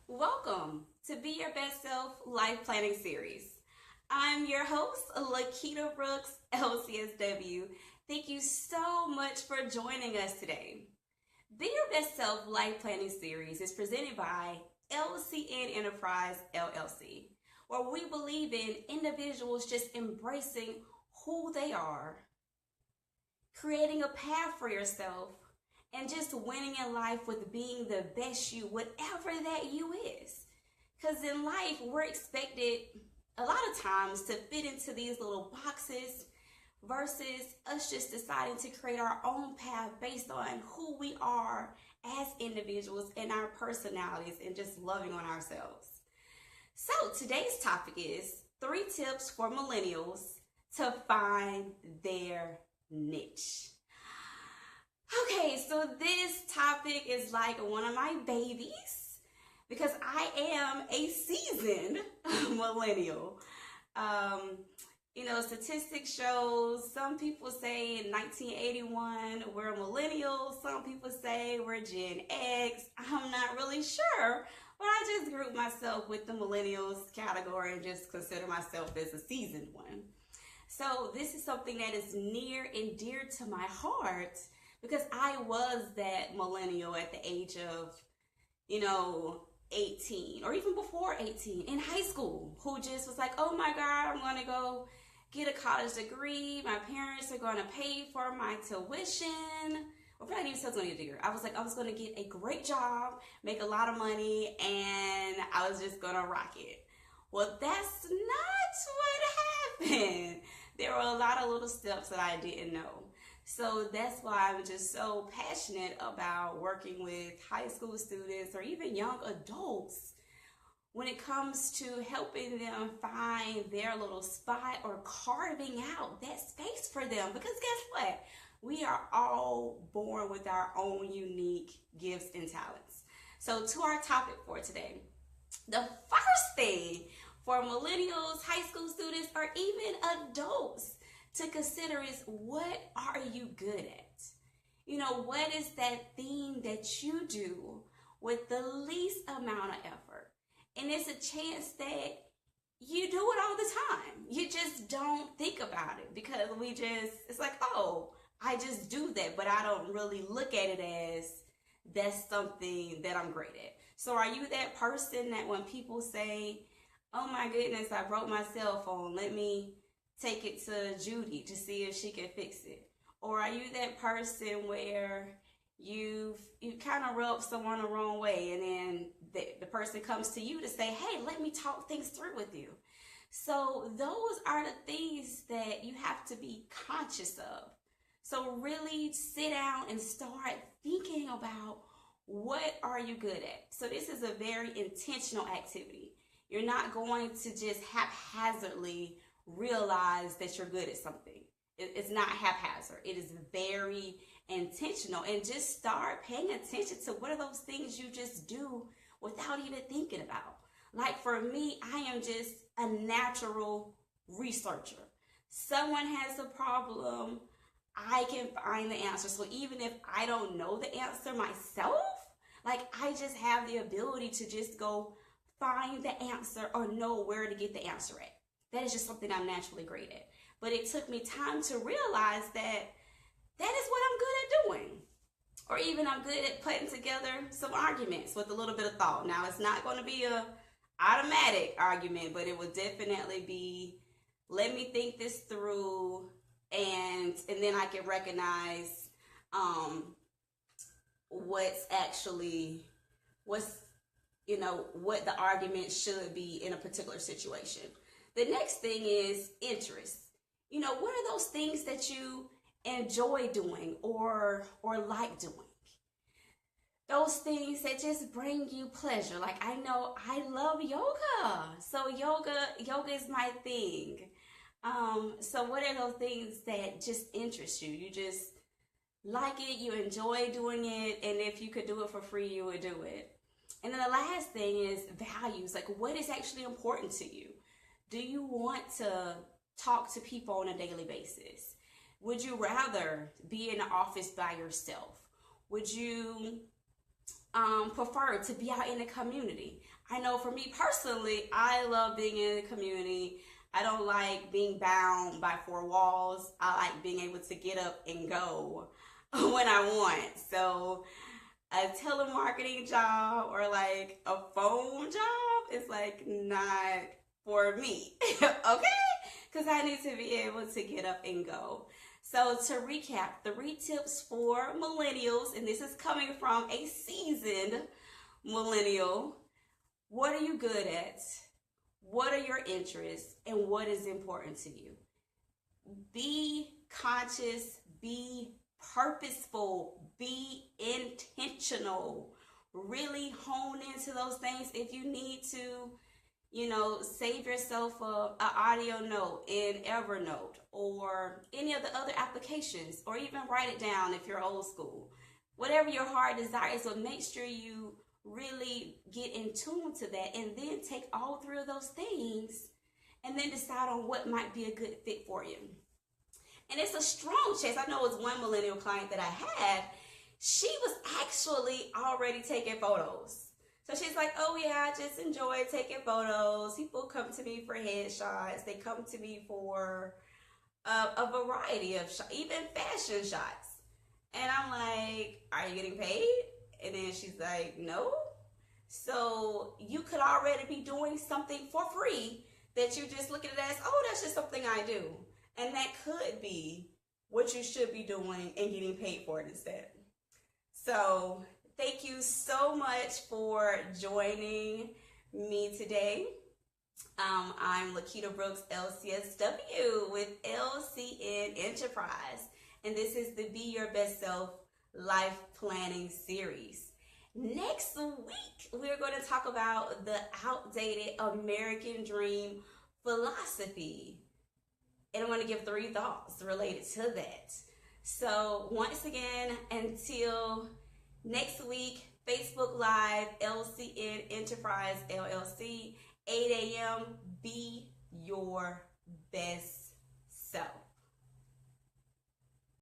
Welcome to Be Your Best Self Life Planning Series. I'm your host, Lakita Brooks, LCSW. Thank you so much for joining us today. Be Your Best Self Life Planning Series is presented by LCN Enterprise LLC, where we believe in individuals just embracing who they are, creating a path for yourself, and just winning in life with being the best you, whatever that you is. Because in life, we're expected a lot of times to fit into these little boxes versus us just deciding to create our own path based on who we are as individuals and our personalities and just loving on ourselves. So today's topic is 3 tips for millennials to find their niche. Okay, so this topic is like one of my babies because I am a seasoned millennial. Statistics shows some people say in 1981 we're millennials, some people say we're Gen X. I'm not really sure, but I just group myself with the millennials category and just consider myself as a seasoned one. So this is something that is near and dear to my heart because I was that millennial at the age of, 18 or even before 18 in high school who just was like, oh my God, I'm going to go get a college degree. My parents are going to pay for my tuition. Well, I didn't even say I was going to get a degree. I was like, I was going to get a great job, make a lot of money, and I was just going to rock it. Well, that's not what happened. There were a lot of little steps that I didn't know. So that's why I'm just so passionate about working with high school students or even young adults when it comes to helping them find their little spot or carving out that space for them. Because guess what? We are all born with our own unique gifts and talents. So to our topic for today, the first thing for millennials, high school students, or even adults to consider is, what are you good at? What is that thing that you do with the least amount of effort? And it's a chance that you do it all the time. You just don't think about it because it's like, oh, I just do that, but I don't really look at it as that's something that I'm great at. So are you that person that when people say, oh my goodness, I broke my cell phone, let me take it to Judy to see if she can fix it? Or are you that person where you kind of rub someone the wrong way and then the person comes to you to say, hey, let me talk things through with you? So those are the things that you have to be conscious of. So really sit down and start thinking about, what are you good at? So this is a very intentional activity. You're not going to just haphazardly realize that you're good at something. It's not haphazard. It is very intentional. And just start paying attention to what are those things you just do without even thinking about. Like for me, I am just a natural researcher. Someone has a problem, I can find the answer. So even if I don't know the answer myself, like I just have the ability to just go find the answer or know where to get the answer at. That is just something I'm naturally great at. But it took me time to realize that is what I'm good at doing. Or even I'm good at putting together some arguments with a little bit of thought. Now, it's not going to be a automatic argument, but it will definitely be, let me think this through, and then I can recognize what the argument should be in a particular situation. The next thing is interest. What are those things that you enjoy doing or like doing? Those things that just bring you pleasure. Like I know I love yoga. So yoga is my thing. So what are those things that just interest you? You just like it, you enjoy doing it, and if you could do it for free, you would do it. And then the last thing is values. Like what is actually important to you? Do you want to talk to people on a daily basis? Would you rather be in the office by yourself? Would you prefer to be out in the community. I know for me personally, I love being in the community. I don't like being bound by four walls. I like being able to get up and go when I want. So a telemarketing job or like a phone job is like not for me, okay? Because I need to be able to get up and go. So to recap, 3 tips for millennials, and this is coming from a seasoned millennial. What are you good at? What are your interests? And what is important to you? Be conscious, be purposeful, be intentional. Really hone into those things. If you need to, save yourself an audio note in Evernote or any of the other applications, or even write it down if you're old school. Whatever your heart desires, but make sure you really get in tune to that, and then take all 3 of those things and then decide on what might be a good fit for you. And it's a strong chase. I know it was one millennial client that I had. She was actually already taking photos. So she's like, oh yeah, I just enjoy taking photos. People come to me for headshots. They come to me for a variety of shots, even fashion shots. And I'm like, are you getting paid? And then she's like, no. So you could already be doing something for free that you just look at it as, oh, that's just something I do. And that could be what you should be doing and getting paid for it instead. So thank you so much for joining me today. I'm Lakita Brooks, LCSW with LCN Enterprise. And this is the Be Your Best Self Life Planning Series. Next week, we're going to talk about the outdated American Dream philosophy. And I'm going to give 3 thoughts related to that. So once again, until next week, Facebook Live, LCN Enterprise LLC, 8 a.m. Be your best self.